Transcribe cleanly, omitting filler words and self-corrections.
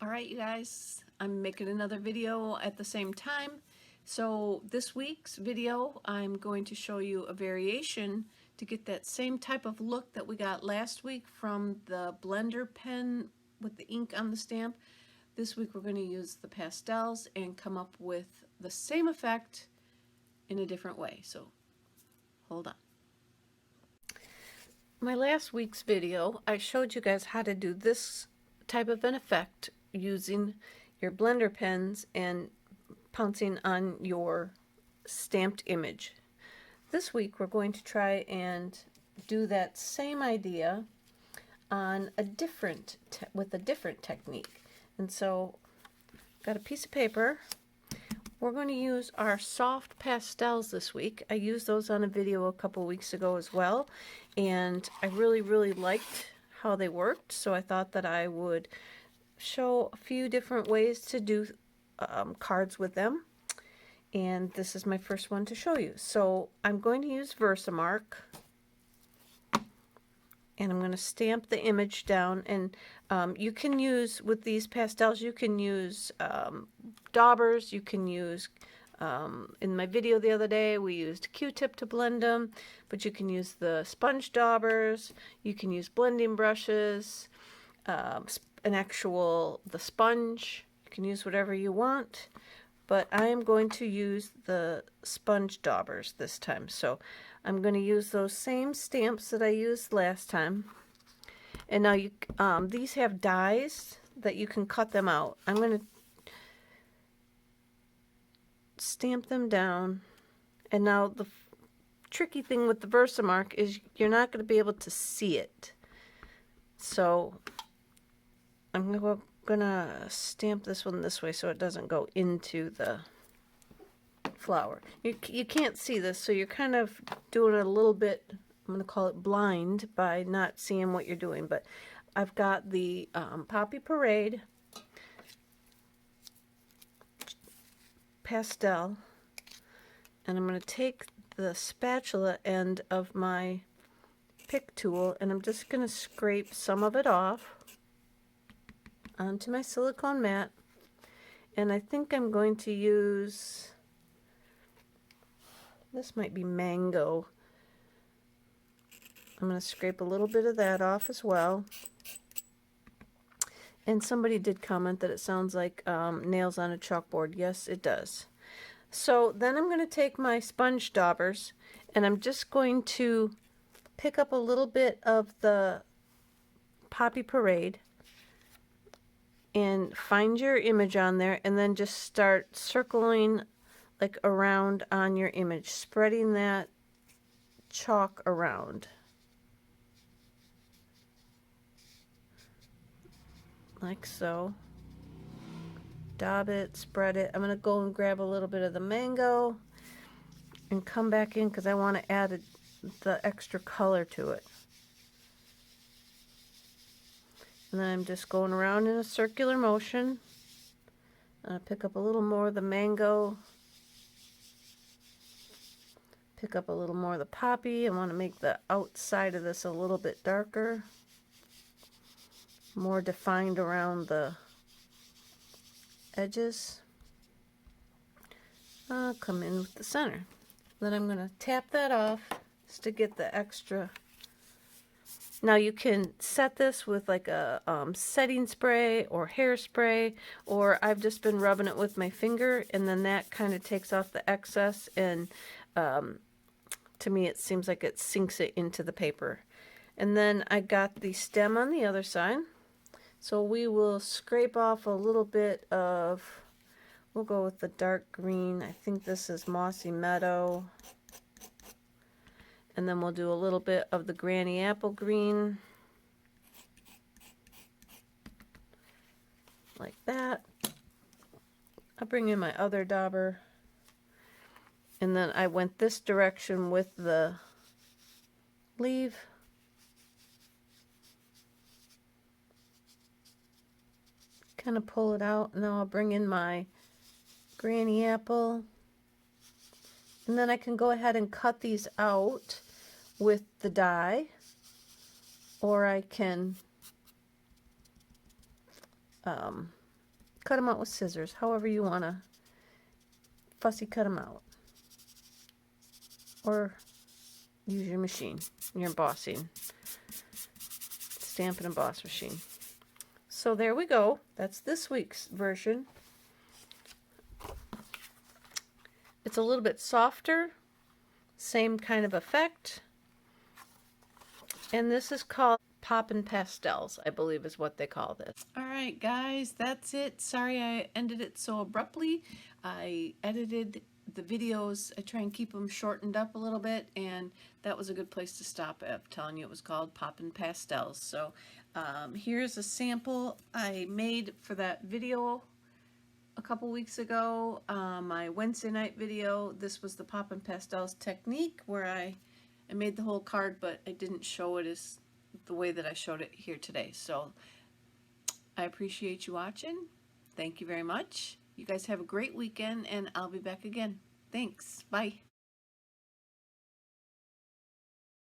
Alright you guys, I'm making another video at the same time. So this week's video I'm going to show you a variation to get that same type of look that we got last week from the blender pen with the ink on the stamp. This week we're going to use the pastels and come up with the same effect in a different way. So hold on. My last week's video I showed you guys how to do this type of an effect using your blender pens and pouncing on your stamped image. This week we're going to try and do that same idea on a different with a different technique. And so got a piece of paper. We're going to use our soft pastels this week. I used those on a video a couple weeks ago as well, and I really liked how they worked, so I thought that I would show a few different ways to do cards with them, and this is my first one to show you. So I'm going to use Versamark, and I'm going to stamp the image down, and you can use, with these pastels, you can use daubers, you can use, in my video the other day we used Q-tip to blend them, but you can use the sponge daubers, you can use blending brushes, the sponge, you can use whatever you want, but I am going to use the sponge daubers this time. So I'm going to use those same stamps that I used last time, and now you these have dies that you can cut them out. I'm going to stamp them down, and now the tricky thing with the Versamark is you're not going to be able to see it, so I'm gonna stamp this one this way so it doesn't go into the flower. You can't see this, so you're kind of doing it a little bit, I'm gonna call it blind, by not seeing what you're doing. But I've got the Poppy Parade pastel, and I'm gonna take the spatula end of my pick tool, and I'm just gonna scrape some of it off onto my silicone mat, and I think I'm going to use, this might be mango. I'm going to scrape a little bit of that off as well. And somebody did comment that it sounds like nails on a chalkboard. Yes, it does. So then I'm going to take my sponge daubers, and I'm just going to pick up a little bit of the Poppy Parade and find your image on there, and then just start circling like around on your image, spreading that chalk around like so. Daub it, spread it. I'm going to go and grab a little bit of the mango and come back in because I want to add the extra color to it. And then I'm just going around in a circular motion. I'll pick up a little more of the mango. Pick up a little more of the poppy. I want to make the outside of this a little bit darker, more defined around the edges. I'll come in with the center. Then I'm going to tap that off just to get the extra. Now you can set this with like a setting spray or hairspray, or I've just been rubbing it with my finger, and then that kind of takes off the excess, and to me it seems like it sinks it into the paper. And then I got the stem on the other side, so we will scrape off a little bit of, we'll go with the dark green, I think this is Mossy Meadow. And then we'll do a little bit of the Granny Apple green, like that. I'll bring in my other dauber, and then I went this direction with the leaf. Kind of pull it out. Now I'll bring in my Granny Apple, and then I can go ahead and cut these out with the die, or I can cut them out with scissors, however you want to fussy cut them out. Or use your machine, your embossing, Stampin' Emboss machine. So there we go. That's this week's version. It's a little bit softer, same kind of effect. And this is called Poppin Pastels, I believe is what they call this. Alright guys, that's it. Sorry I ended it so abruptly. I edited the videos. I try and keep them shortened up a little bit, and that was a good place to stop at. I'm telling you, it was called Poppin Pastels. So here's a sample I made for that video a couple weeks ago, my Wednesday night video. This was the Poppin Pastels technique where I made the whole card, but I didn't show it as the way that I showed it here today. So I appreciate you watching. Thank you very much. You guys have a great weekend, and I'll be back again. Thanks. Bye.